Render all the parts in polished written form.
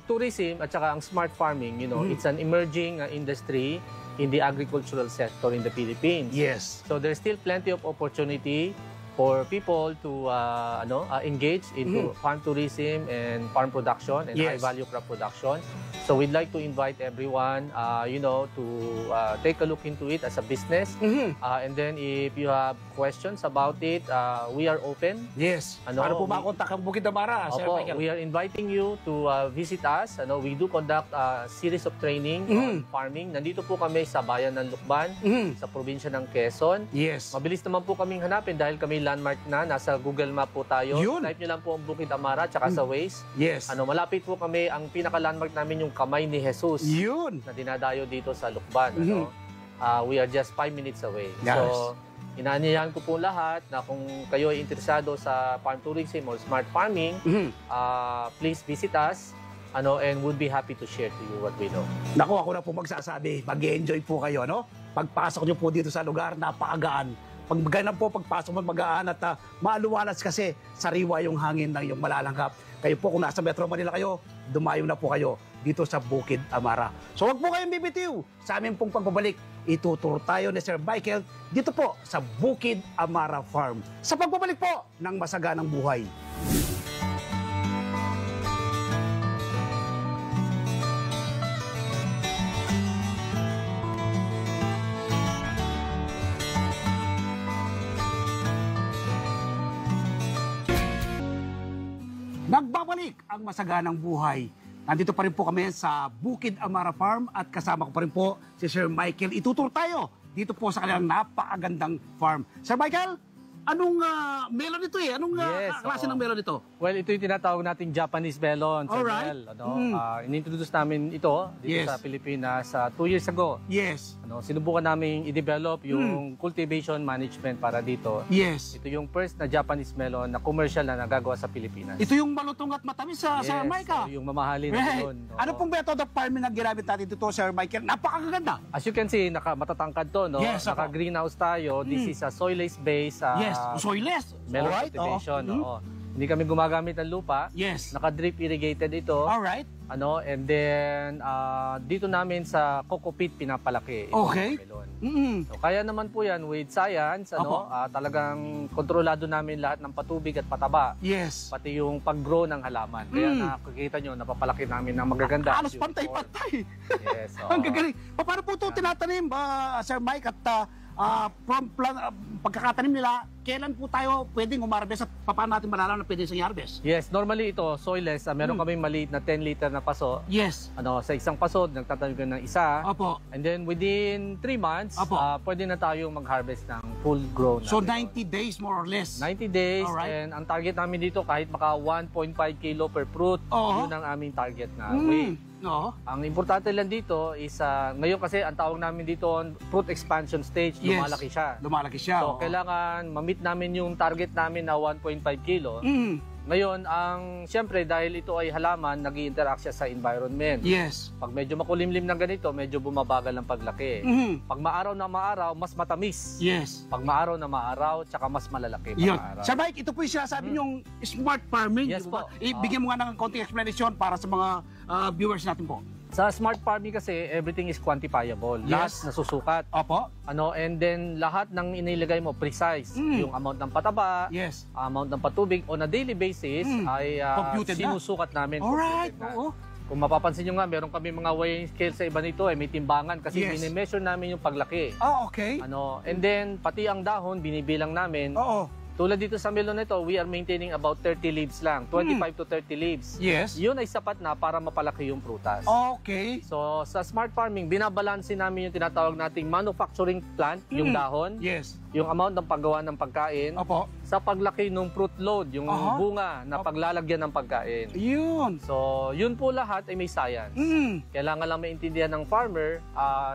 Tourism at saka ang smart farming, it's an emerging industry in the agricultural sector in the Philippines. Yes. So there's still plenty of opportunity for people to engage into farm tourism and farm production and high-value crop production. So we'd like to invite everyone, to take a look into it as a business. And then if you have questions about it, we are open. Yes. Ano po makontak ang Bukid Amara, Sir Michael? We are inviting you to visit us. We do conduct a series of training on farming. Nandito po kami sa bayan ng Lucban, sa probinsya ng Quezon. Yes. Mabilis naman po kaming hanapin dahil kami landmark na. Nasa Google Map po tayo. Type nyo lang po ang Bukid Amara tsaka sa Waze. Yes. Malapit po kami. Ang pinaka-landmark namin yung Kamay ni Jesus. Yun. Na dinadayo dito sa Lucban. We are just 5 minutes away. Yes. So, inaanyayahan ko po lahat na kung kayo ay interesado sa farm tourism or smart farming, please visit us. And would be happy to share to you what we know. Naku, ako na po magsasabi. Mag-enjoy po kayo, no? Pagpasok nyo po dito sa lugar, napakagaan. Pag ganun po, pagpasok mo magaan at maaluwalas kasi sariwa yung hangin ng yung malalanghap. Kayo po, kung nasa Metro Manila kayo, dumayo na po kayo dito sa Bukid Amara. So wag po kayong bibitiw. Sa amin pong pagbabalik, ituturo tayo ni Sir Michael dito po sa Bukid Amara Farm. Sa pagbabalik po ng masaganang buhay. Nagbabalik ang masaganang buhay. Nandito pa rin po kami sa Bukid Amara Farm at kasama ko pa rin po si Sir Michael. Ituturo tayo dito po sa kanilang napakagandang farm. Sir Michael, anong melon ito eh? Anong klase ng melon ito? Well, ito yung tinatawag nating Japanese melon. Alright. In-introduce namin ito dito sa Pilipinas 2 years ago. Yes. Sinubukan namin i-develop yung cultivation management para dito. Yes. Ito yung first na Japanese melon na commercial na nagagawa sa Pilipinas. Ito yung malutong at matamis sa Sir Michael. Yung mamahalin na melon. Ano pong method of farming na ginamit natin dito, Sir Michael? Napakaganda. As you can see, matatangkad to, no? Yes, Naka-greenhouse tayo. This is a soilless-based soilless. melon cultivation. Hindi kami gumagamit ng lupa. Yes. Naka-drip irrigated ito. Alright. And then dito namin sa coco peat pinapalaki itong melon. So, kaya naman po yan with science, talagang kontrolado namin lahat ng patubig at pataba. Yes. Pati yung pag-grow ng halaman. Kaya nakikita nyo, napapalaki namin ng magaganda. Halos pantay-pantay. Yes. Ang gagaling. Paano po ito tinatanim, Sir Mike, at pagkakatanim nila, kailan po tayo pwedeng umarbest at paano natin malalaman na pwede sa i-harvest? Yes, normally ito, soilless. Meron kami maliit na 10 liter na paso. Yes. Sa isang paso, nagtatanim ka ng isa. Opo. And then within 3 months, pwede na tayong mag-harvest ng full grown. So 90 days more or less? 90 days. Alright. And ang target namin dito, kahit maka 1.5 kilo per fruit, yun ang aming target na weight. Ang importante lang dito is, ngayon kasi ang tawag namin dito fruit expansion stage, lumalaki siya. Lumalaki siya. So kailangan ma-meet namin yung target namin na 1.5 kilo. Ngayon, siyempre dahil ito ay halaman, nag-i-interact siya sa environment. Yes. Pag medyo makulimlim ng ganito, medyo bumabagal ang paglaki. Pag maaraw na maaraw, mas matamis. Yes. Pag maaraw na maaraw, tsaka mas malalaki. Sir Mike, ito po yung sinasabi yung smart farming. Yes po. Ibigyan mo nga ng konting explanation para sa mga viewers natin po. Sa smart farming kasi, everything is quantifiable. Lahat nasusukat. Opo. And then lahat ng inilagay mo precise. Yung amount ng pataba, amount ng patubig on a daily basis ay sinusukat namin. Alright. Kung mapapansin nyo nga, meron kami mga weighing scale sa iba nito, may timbangan kasi mini-measure namin yung paglaki. Okay. And then pati ang dahon, binibilang namin. Tulad dito sa melon na ito, we are maintaining about 30 leaves lang. 25 to 30 leaves. Yes. Yun ay sapat na para mapalaki yung prutas. Okay. So, sa smart farming, binabalansin namin yung tinatawag nating manufacturing plant, yung dahon. Yes. Yung amount ng paggawa ng pagkain. Opo. Sa paglaki ng fruit load, yung bunga na paglalagyan ng pagkain. Yun. So, yun po lahat ay may science. Kailangan lang maintindihan ng farmer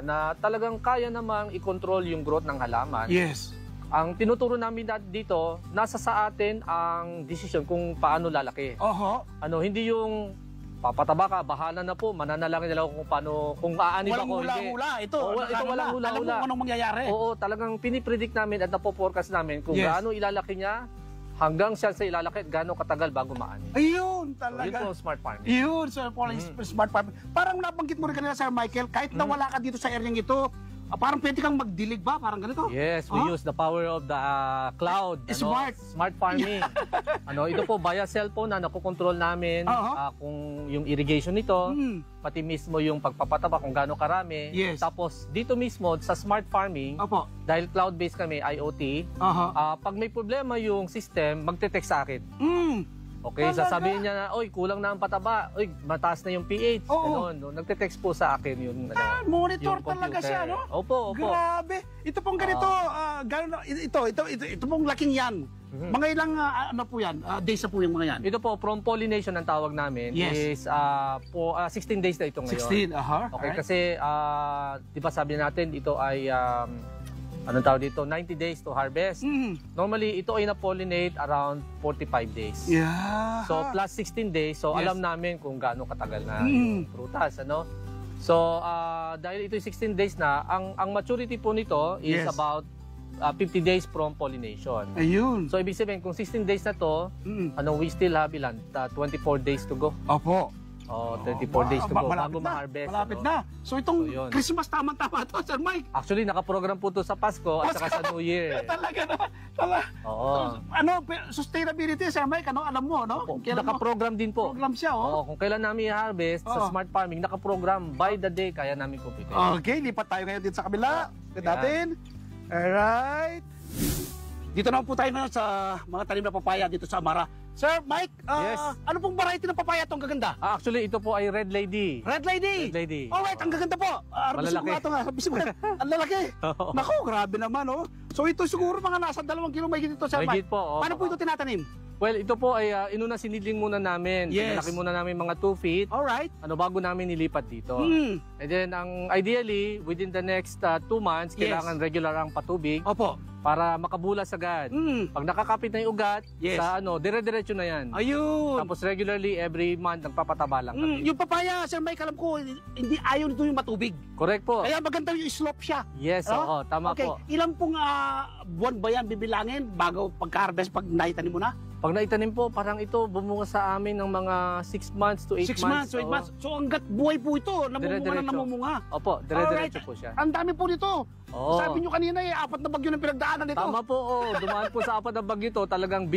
na talagang kaya namang i-control yung growth ng halaman. Yes. Ang tinuturo namin dito, nasa sa atin ang desisyon kung paano lalaki. Hindi yung papataba ka, bahala na po, mananalangin nila kung paano, kung aanib ako. Walang hula-hula. Ito walang hula-hula. Alam mo kung anong mangyayari. Oo, talagang pinipredict namin at napoforecast namin kung gaano ilalaki niya hanggang siya sa ilalaki, gano'ng katagal bago maani. Ayun, So, yun talaga. po smart farming. Yun, so, smart farming. Parang nabanggit mo rin kanina, Sir Michael, kahit na wala ka dito sa area ito, parang pwede kang magdilig ba? Parang ganito? Yes, we use the power of the cloud. Smart farming. Ito po via cellphone na nakokontrol namin kung yung irrigation nito, pati mismo yung pagpapataba kung gaano karami. Yes. Tapos dito mismo sa smart farming, Opo. dahil cloud-based kami, IoT, pag may problema yung system, magte-text sa akin. Okay, Talaga? sasabihin niya na, oy, kulang na ang pataba, oy, mataas na yung pH. Oo. Ganun, no? Nagte-text po sa akin yung, Monitor yung talaga siya, no? Opo, opo. Grabe. Ito pong ganito, ito pong laking yan. Mga ilang, ano po yan, days na po yung mga yan? Ito po, from pollination ang tawag namin Yes. is 16 days na ito ngayon. 16, Okay, kasi di ba sabi natin ito ay anong tawag dito, 90 days to harvest. Normally, ito ay na-pollinate around 45 days. Yeah. So, plus 16 days, so Yes. alam namin kung gaano katagal na yung prutas, ano? So, dahil ito yung 16 days na, ang maturity po nito is Yes. about 50 days from pollination. Ayun. So, ibig sabihin, kung 16 days na to, we still have 24 days to go. Opo. 34 days to go Malapit bago na, ma-harvest. Malapit ano? na. So itong So, yun. Christmas, tama-tama to, Sir Mike. Actually, nakaprogram po to sa Pasko at saka sa New Year. Talaga naman. Oo. Sustainability, Sir Mike, alam mo, no? Opo, Kailan mo nakaprogram din po. program siya, Oo, kung kailan namin i-harvest sa Oo. smart farming, nakaprogram by the day, kaya namin kumpitin. Okay, lipat tayo ngayon dito sa kabila. Tignan Yan. natin. Alright. Dito naman po tayo ngayon sa mga tanim na papaya dito sa Amara. Sir Mike, Yes. ano pong variety ng papaya itong gaganda? Actually, ito po ay Red Lady. Red Lady. Red Lady. Alright, ang gaganda po. Arbisin ko Malalaki. nga ito nga. Arbisin ko. Ang lalaki. Oo. Naku, grabe naman, oh. So ito siguro mga nasa 2 kilo may dito, Sir Mahigit Mike. po. Oo. Paano po ito tinatanim? Well, ito po ay inuna sinidling muna namin. Yes. Pinalaki muna namin mga 2 feet. Alright. Bago namin nilipat dito. Hmm. And then, ideally, within the next 2 months, Yes. kailangan regular ang patubig Opo. para makabulas agad. Hmm. Pag nakakapit na yung ugat, Yes. sa dire-diretso na yan. Ayun. Tapos regularly, every month, nagpapataba lang kami. Yung papaya, Sir Mike, alam ko, hindi ayaw nito yung matubig. Correct po. Kaya maganda yung slope siya. Yes, Ano? oo, tama Okay, po. ilang pong buwan ba yan bibilangin bago pagka-harvest pag naitanim mo na? Pag naitanim po, parang ito bumunga sa amin ng mga 6 months to 8 6 months, 8 oo. months. So hanggat buhay po ito, namumunga na Dire-diretso. namumunga. Opo, dire-diretso po siya. Ang dami po nito. Oo. Sabi nyo kanina, 4 na bagyo ng pinagdaanan nito. Tama po, dumaan po sa 4 na bagyo to, talagang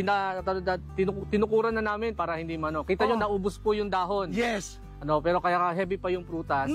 tinukuran na namin para hindi Kita nyo, Oo. naubos po yung dahon. Yes. Pero kaya heavy pa yung prutas.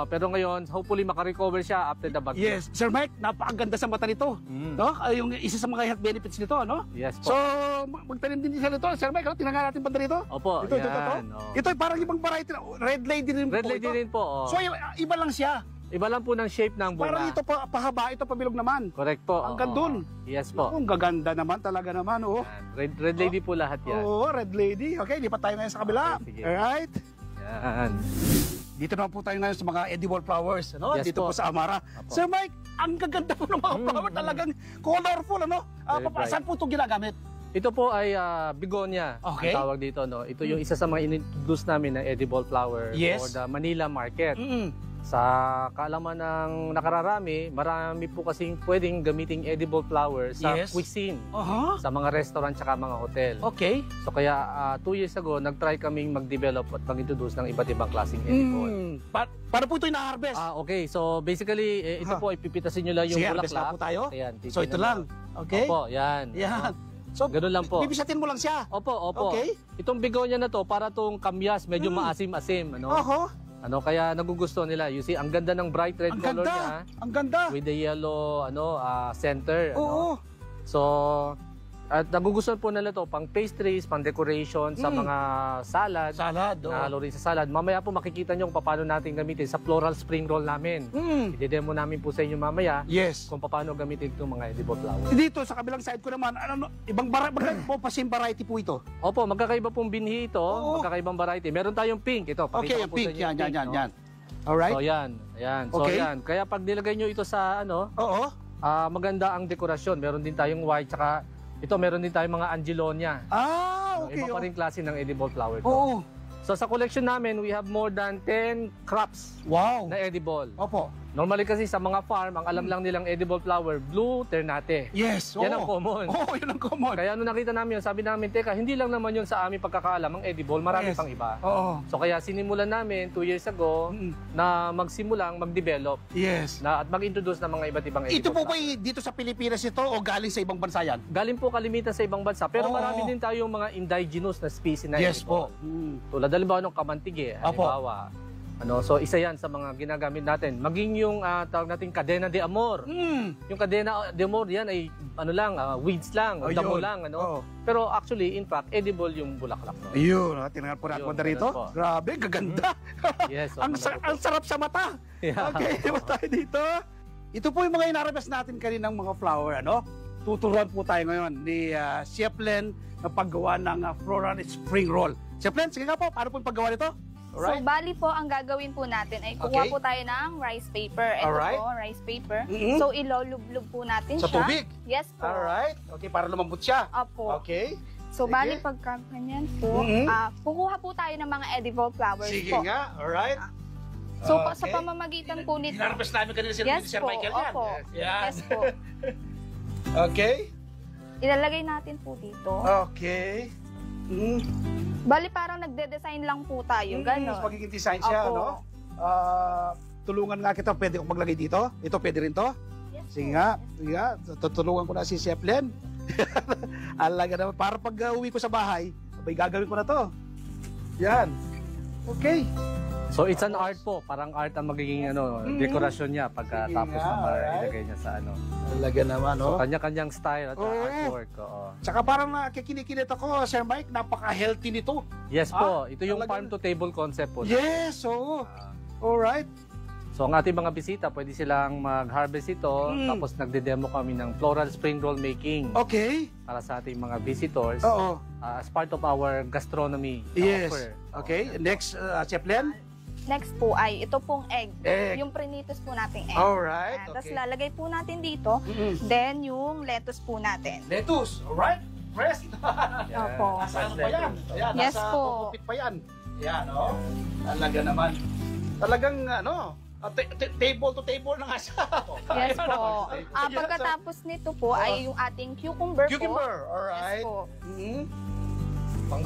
Pero ngayon, hopefully makarecover siya after the bagyo. Yes. Sir Mike, napakaganda sa mata nito. No? Yung isa sa mga health benefits nito, no? Yes So, po. magtanim din siya nito. Sir Mike, tingnan natin banda rito. Opo, Ito. yan. oo. Ito ay parang ibang variety. Red Lady rin Red po Lady ito. rin po. So, iba lang siya. Iba lang po ng shape ng bunga. Parang ito pahaba, ito pabilog naman. Correct po. Hanggang oo. dun. Yes po. Ang gaganda naman, talaga naman, oh. Yan. Red Lady po lahat yan. Oo, Red Lady. Okay, lipat tayo ngayon sa kabila. Okay, sige. Alright. Yan. Dito naman po tayo ngayon sa mga edible flowers, ano? Yes Dito po po. sa Amara. Apo. Sir Mike, ang gaganda po ng mga flower, talagang colorful, ano? Very bright. Saan po ito ginagamit? Ito po ay begonia, Okay. ang tawag dito. No? Ito yung isa sa mga in-introduce namin na edible flower Yes. for the Manila market. Sa kaalaman ng nakararami, marami po kasing pwedeng gamiting edible flower sa Yes. cuisine, Aha. sa mga restaurant tsaka mga hotel. Okay. So kaya 2 years ago, nag-try kaming mag-develop at mag-introduce ng iba't ibang klaseng edible. Paano po ito ina-harvest? Okay, so basically, ito po, ipipitasin nyo lang yung Sige, harvest bulaklak. na po tayo. Ayan, So ito lang. Okay? Opo, yan. Yan. So, Ganun lang po. bibisatin mo lang siya. Opo. Okay. Itong begonia na to, para tong kamyas, medyo maasim-asim. Oho. Kaya nagugusto nila. You see, ang ganda ng bright red Ang color ganda. niya Ang ganda. with the yellow center. Oo. So, at nagugustuhan po nila to pang pastries, pang decoration sa mga salad. Salad. Nahalo rin sa salad. Mamaya po makikita nyo kung paano natin gamitin sa floral spring roll namin. I-demo namin po sa inyo mamaya Yes. kung paano gamitin itong mga edible flower. Dito sa kabilang side ko naman, ibang variety po ito. Opo, magkakaiba pong binhi ito, Oo. magkakaibang variety. Meron tayong pink, ito. Okay, Pakita yung ko po pink. sa inyo Yan, yung yan, pink, yan, no? yan. Alright. So yan. So Okay. yan. Kaya pag nilagay nyo ito sa Oo. maganda ang dekorasyon. Meron din tayong white, tsaka ito meron din tayong mga angelonia. Okay. Iba pa rin klase ng edible flower to. Oo. So sa collection namin, we have more than 10 crops Wow. na edible. Opo. Normally kasi sa mga farm, ang alam lang nilang edible flower, blue ternate. Yes. Yan ang common. Oo, yun ang common. Kaya nung nakita namin yun, sabi namin, teka, hindi lang naman yun sa aming pagkakaalam ang edible, marami Yes. pang iba. Oo. So kaya sinimulan namin 2 years ago na magsimulang mag-develop Yes. at mag-introduce ng mga iba't ibang edible Ito po ba flower. dito sa Pilipinas ito o galing sa ibang bansa yan? Galing po kalimitan sa ibang bansa, pero Oo. marami din tayong mga indigenous na species na Yes edible. po. Tulad halimbawa ng kamantige, Apo. halimbawa. So isa yan sa mga ginagamit natin. Maging yung tawag natin cadena de amor. Yung cadena de amor yan ay weeds lang, damo lang. Oo. Pero actually, in fact, edible yung bulaklak. No? Ayun, tingnan po natin Ayun, mo rito. ganun po. Grabe, gaganda. Yes, ang sarap sa mata. Yeah. Okay, diba tayo dito? Ito po yung mga inarabas natin kaninang mga flower, ano? Tuturuan po tayo ngayon ni Chef Len na paggawa ng floral spring roll. Chef Len, sige nga po, paano po yung paggawa nito? So, bali po, ang gagawin po natin ay kukuha Okay. po tayo ng rice paper. Ito Alright. po, rice paper. Mhm. So, ilolublog po natin Sa siya. tubig? Yes po. Alright. Okay, para lumambot siya. Opo. Okay. So, Sige. bali pagka ganyan po, Mhm. kukuha po tayo ng mga edible flowers Sige po. nga, alright. So, Okay. sa pamamagitan po nito. Inarabas namin kanina si Yes Sir po, Michael yan. opo. Yan. Yes po. Okay. Ilalagay natin po dito. Okay. Mm. Bali parang nagde-design lang po tayo. Ganon. Magiging design siya, Opo. no? Tulungan nga kita, pwede kong maglagay dito? Ito, pwede rin to? Yes Sige po. nga, sige nga. Tutulungan ko na si Chef Len. Alaga naman, para pag uwi ko sa bahay, abay, gagawin ko na to. Yan. Okay. So it's an art po, parang art ang magiging dekorasyon niya pagkatapos Sige nga, na alright. ilagay niya sa Alaga naman, So no? kanya-kanyang style at Oo. artwork. Oo. Tsaka parang nakikinikilit ako, Sir Mike, napaka-healthy nito. Yes po, ito yung talagang- farm-to-table concept po. Yes, oo. Alright. So ang ating mga bisita, pwede silang mag-harvest ito, tapos nagde-demo kami ng floral spring roll making Okay. para sa ating mga visitors Oo. as part of our gastronomy Yes. offer. Okay. Next, Chef Len. Next po ay ito pong egg. Egg. Yung prinitos po nating egg. Alright. Tapos Okay. lalagay po natin dito. Then yung lettuce po natin. Lettuce. Alright. Fresh. Yeah. Opo. Nasa ano pa yan? Ayan, Yes nasa po. kokopit pa yan. Yan, no? Talaga naman. Talagang, table to table na nga siya. Yes Ayan, po. no? Pagkatapos nito po ay yung ating cucumber, Cucumber. po. Alright. Yes po. Mhm.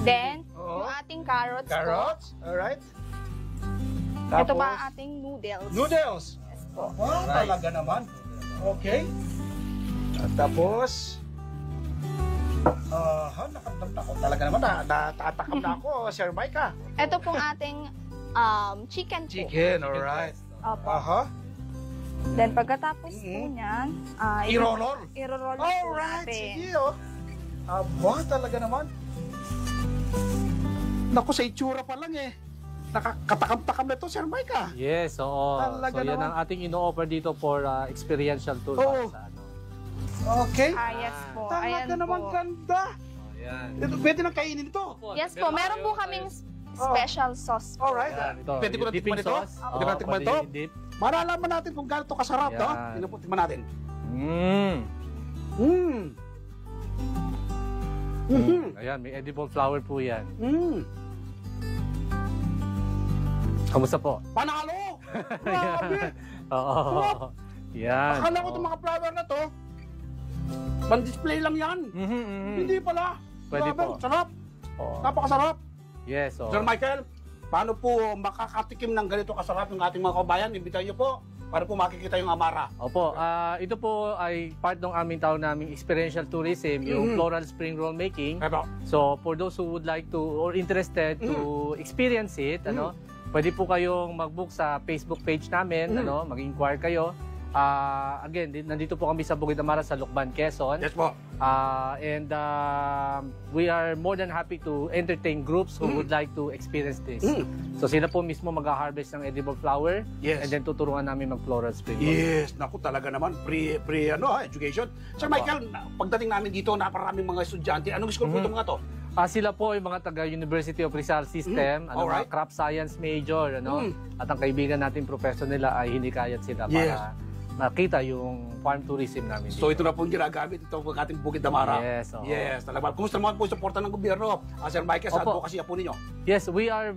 Then, Oo. yung ating carrots, Carrots. Alright. po. Ito ba ang ating noodles? Noodles. Yes po. Oh, talaga naman. Okay. At tapos, ako talaga naman, natatakam na ako, Sir Mike, ha? Ito pong ating chicken po. Chicken, alright. Opo. Aha. Then pagkatapos po niyan, I-roll. i-roll po Alright, natin. sige, oh. Aba, talaga naman. Naku, sa itsura pa lang, eh. Nakakatakam-takam na to, Sir Mike, ha? Yes, oo. Talaga So yan naman. ang ating ino-offer dito for experiential tour. Oo. Sa, Okay. Yes po. Talaga Ayan naman po. ganda. Yan. Pwede nang kainin ito. Yes po. Meron po kaming special sauce po. Alright. Yan, ito. Pwede ko na Dipping tikman ito? sauce. Pwede ko na tikman ito? dip. Malalaman natin kung gaano ito kasarap, no? Yan. Tikman natin. Mm. Mmm. Mhm. Ayan, may edible flower po yan. Mmm. Kamusta po? Panalo! Grabe! Oo. Yan. Akala ko itong mga flower na to, pan-display lang yan. Mhm, mhm. Hindi pala. Pwede Grabe, po. sarap. Oo. Napakasarap. Yes, oo. Sir Michael, paano po makakatikim ng ganito kasarap ng ating mga kabayan? Imbitahan niyo po para po makikita yung Amara. Opo, ito po ay part ng aming tawag naming experiential tourism, yung floral spring roll making. Ito. So, for those who would like to or interested to experience it, pwede po kayong mag-book sa Facebook page namin, mag-inquire kayo. Again, nandito po kami sa Bukid Amara sa Lucban, Quezon. Yes po. And we are more than happy to entertain groups who would like to experience this. So sila po mismo mag-harvest ng edible flower Yes. and then tuturuan namin mag-floral spring roll. Yes, naku talaga naman, education. Sir Michael, pagdating namin dito, naparaming mga estudyante. Anong school po itong mga to? Sila po ay mga taga University of Rizal System, Alright. mga crop science major, At ang kaibigan natin professor nila ay hinikayat sila Yes. para makita yung farm tourism namin dito. So ito na po yung ginagamit, ito po ating Bukid Damara. Yes, oo. Yes, talaga. Kumusta naman po yung suporta ng gobyerno? Sir Michael, sa Opo. advocacy po ninyo? Yes, we are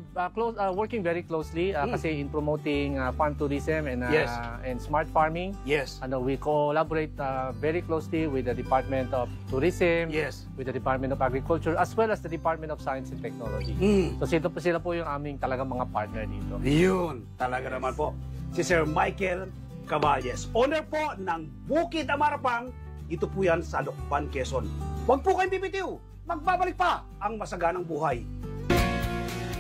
working very closely kasi in promoting farm tourism and Yes. and smart farming. Yes. We collaborate very closely with the Department of Tourism, Yes. with the Department of Agriculture, as well as the Department of Science and Technology. So sila po yung aming talagang mga partner dito. Yun, talaga naman po. Si Sir Michael Caballes, owner po ng Bukid Amarapang. Ito po yan sa Lucban, Quezon. Huwag po kayong bibitiw. Magbabalik pa ang masaganang buhay